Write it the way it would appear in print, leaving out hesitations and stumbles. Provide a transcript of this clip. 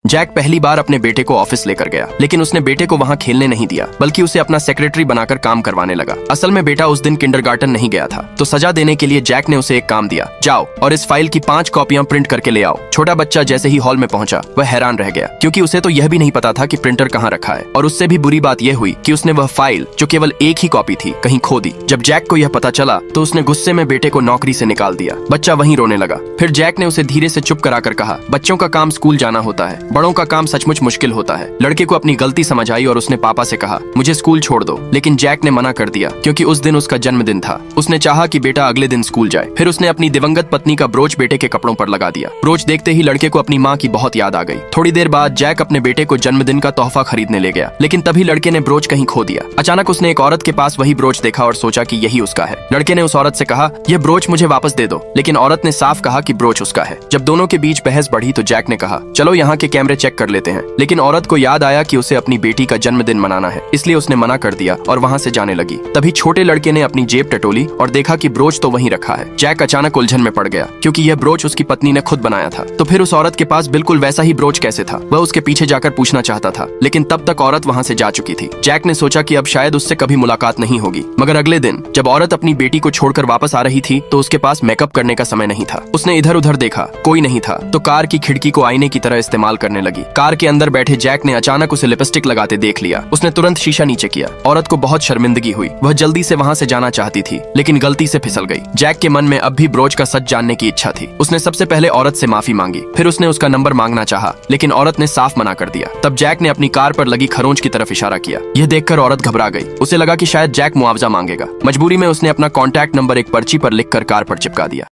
Jack पहली बार अपने बेटे को ऑफिस लेकर गया, लेकिन उसने बेटे को वहाँ खेलने नहीं दिया, बल्कि उसे अपना सेक्रेटरी बनाकर काम करवाने लगा। असल में बेटा उस दिन किंडरगार्टन नहीं गया था, तो सजा देने के लिए जैक ने उसे एक काम दिया, जाओ और इस फाइल की 5 कॉपियां प्रिंट करके ले आओ। छोटा बच्चा जैसे ही हॉल में पहुंचा, वह हैरान रह गया, क्योंकि उसे तो यह भी नहीं पता था कि प्रिंटर कहाँ रखा है। और उससे भी बुरी बात यह हुई कि उसने वह फाइल, जो केवल एक ही कॉपी थी, कहीं खो दी। जब जैक को यह पता चला तो उसने गुस्से में बेटे को नौकरी से निकाल दिया। बच्चा वहीं रोने लगा। फिर जैक ने उसे धीरे से चुप कराकर कहा, बच्चों का काम स्कूल जाना होता है, बड़ों का काम सचमुच मुश्किल होता है। लड़के को अपनी गलती समझ आई और उसने पापा से कहा, मुझे स्कूल छोड़ दो। लेकिन जैक ने मना कर दिया, क्योंकि उस दिन उसका जन्मदिन था। उसने चाहा कि बेटा अगले दिन स्कूल जाए। फिर उसने अपनी दिवंगत पत्नी का ब्रोच बेटे के कपड़ों पर लगा दिया। ब्रोच देखते ही लड़के को अपनी माँ की बहुत याद आ गई। थोड़ी देर बाद जैक अपने बेटे को जन्मदिन का तोहफा खरीदने ले गया, लेकिन तभी लड़के ने ब्रोच कहीं खो दिया। अचानक उसने एक औरत के पास वही ब्रोच देखा और सोचा कि यही उसका है। लड़के ने उस औरत से कहा, यह ब्रोच मुझे वापस दे दो, लेकिन औरत ने साफ कहा कि ब्रोच उसका है। जब दोनों के बीच बहस बढ़ी तो जैक ने कहा, चलो यहाँ के कैमरे चेक कर लेते हैं। लेकिन औरत को याद आया कि उसे अपनी बेटी का जन्मदिन मनाना है, इसलिए उसने मना कर दिया और वहाँ से जाने लगी। तभी छोटे लड़के ने अपनी जेब टटोली और देखा कि ब्रोच तो वहीं रखा है। जैक अचानक उलझन में पड़ गया, क्योंकि यह ब्रोच उसकी पत्नी ने खुद बनाया था। तो फिर उस औरत के पास बिल्कुल वैसा ही ब्रोच कैसे था? वह उसके पीछे जाकर पूछना चाहता था, लेकिन तब तक औरत वहाँ से जा चुकी थी। जैक ने सोचा कि अब शायद उससे कभी मुलाकात नहीं होगी। मगर अगले दिन जब औरत अपनी बेटी को छोड़कर वापस आ रही थी तो उसके पास मेकअप करने का समय नहीं था। उसने इधर उधर देखा, कोई नहीं था, तो कार की खिड़की को आईने की तरह इस्तेमाल करने लगी। कार के अंदर बैठे जैक ने अचानक उसे लिपस्टिक लगाते देख लिया। उसने तुरंत शीशा नीचे किया। औरत को बहुत शर्मिंदगी हुई। वह जल्दी से वहाँ से जाना चाहती थी, लेकिन गलती से फिसल गई। जैक के मन में अब भी ब्रोच का सच जानने की इच्छा थी। उसने सबसे पहले औरत से माफी मांगी, फिर उसने उसका नंबर मांगना चाहा, लेकिन औरत ने साफ मना कर दिया। तब जैक ने अपनी कार पर लगी खरोंच की तरफ इशारा किया। यह देखकर औरत घबरा गई। उसे लगा कि शायद जैक मुआवजा मांगेगा। मजबूरी में उसने अपना कॉन्टैक्ट नंबर एक पर्ची पर लिखकर कार पर चिपका दिया।